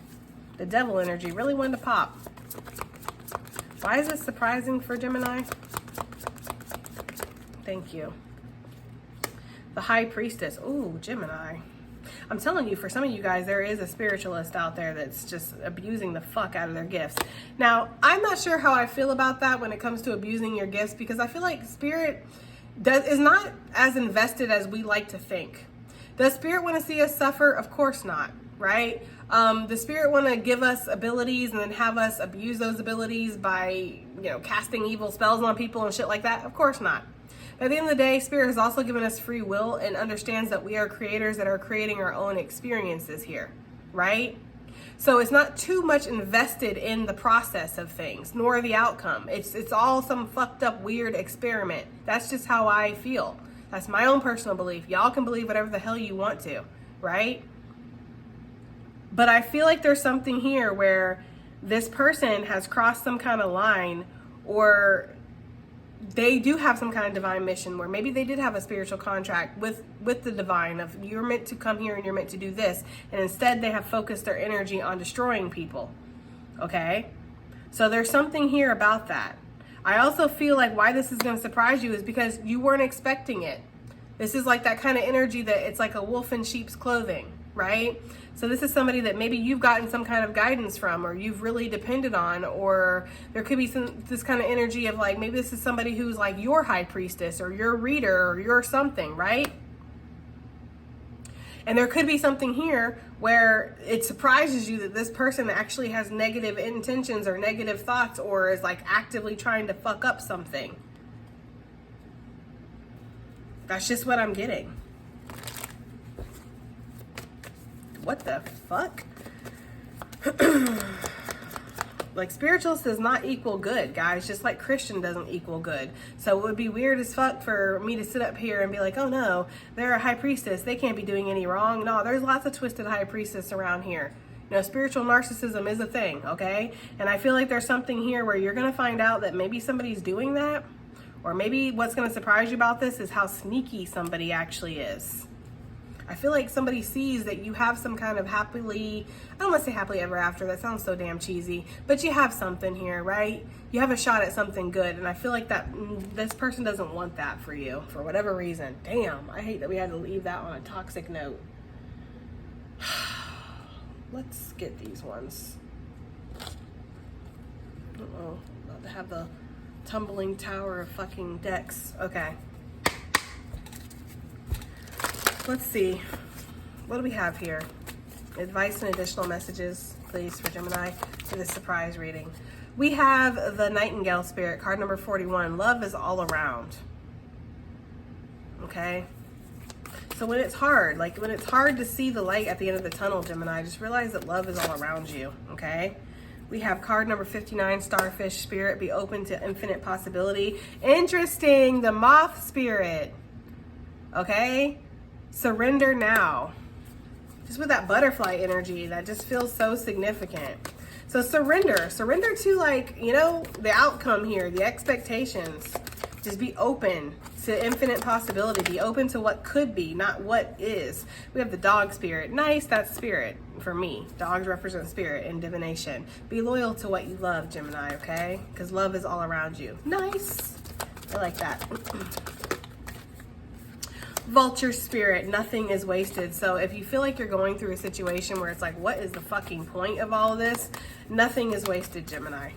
The Devil energy really wanted to pop. Why is this surprising for Gemini? Thank you. The High Priestess. Ooh, Gemini. I'm telling you, for some of you guys, there is a spiritualist out there that's just abusing the fuck out of their gifts. Now, I'm not sure how I feel about that when it comes to abusing your gifts, because I feel like spirit is not as invested as we like to think. Does spirit want to see us suffer? Of course not, right? Does spirit want to give us abilities and then have us abuse those abilities by, casting evil spells on people and shit like that? Of course not. At the end of the day, Spirit has also given us free will and understands that we are creators that are creating our own experiences here, right? So it's not too much invested in the process of things, nor the outcome. It's all some fucked up, weird experiment. That's just how I feel. That's my own personal belief. Y'all can believe whatever the hell you want to, right? But I feel like there's something here where this person has crossed some kind of line, or they do have some kind of divine mission where maybe they did have a spiritual contract with the divine of, you're meant to come here and you're meant to do this, and instead they have focused their energy on destroying people. Okay, so there's something here about that. I also feel like why this is going to surprise you is because you weren't expecting it. This is like that kind of energy that it's like a wolf in sheep's clothing, right? So this is somebody that maybe you've gotten some kind of guidance from, or you've really depended on, or there could be this kind of energy of like, maybe this is somebody who's like your high priestess or your reader or your something, right? And there could be something here where it surprises you that this person actually has negative intentions or negative thoughts, or is like actively trying to fuck up something. That's just what I'm getting. What the fuck? Like, spiritualist does not equal good, guys, just like Christian doesn't equal good. So it would be weird as fuck for me to sit up here and be like, oh no, they're a high priestess, they can't be doing any wrong. No, there's lots of twisted high priestess around here. Spiritual narcissism is a thing, okay? And I feel like there's something here where you're gonna find out that maybe somebody's doing that, or maybe what's gonna surprise you about this is how sneaky somebody actually is. I feel like somebody sees that you have some kind of happily, I don't want to say happily ever after, that sounds so damn cheesy, but you have something here, right? You have a shot at something good, and I feel like that this person doesn't want that for you, for whatever reason. Damn, I hate that we had to leave that on a toxic note. Let's get these ones. Uh-oh, about to have the tumbling tower of fucking decks. Okay. Let's see. What do we have here? Advice and additional messages, please, for Gemini for this surprise reading. We have the Nightingale Spirit, card number 41. Love is all around. Okay? So when it's hard, like when it's hard to see the light at the end of the tunnel, Gemini, just realize that love is all around you. Okay? We have card number 59, Starfish Spirit, be open to infinite possibility. Interesting, the Moth Spirit. Okay? Surrender now. Just with that butterfly energy, that just feels so significant. So surrender to, like, the outcome here, the expectations. Just be open to infinite possibility. Be open to what could be, not what is. We have the Dog Spirit. Nice, that's spirit for me. Dogs represent spirit and divination. Be loyal to what you love, Gemini, okay? Because love is all around you. Nice. I like that. Vulture spirit, nothing is wasted. So if you feel like you're going through a situation where it's like, what is the fucking point of all of this? Nothing is wasted, Gemini.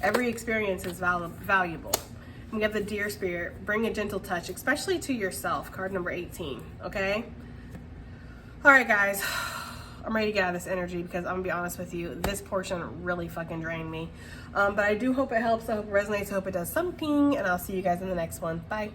Every experience is valuable. We have the deer spirit, bring a gentle touch, especially to yourself, card number 18, okay? All right, guys, I'm ready to get out of this energy because I'm gonna be honest with you, this portion really fucking drained me. But I do hope it helps, I hope it resonates, I hope it does something, and I'll see you guys in the next one. Bye.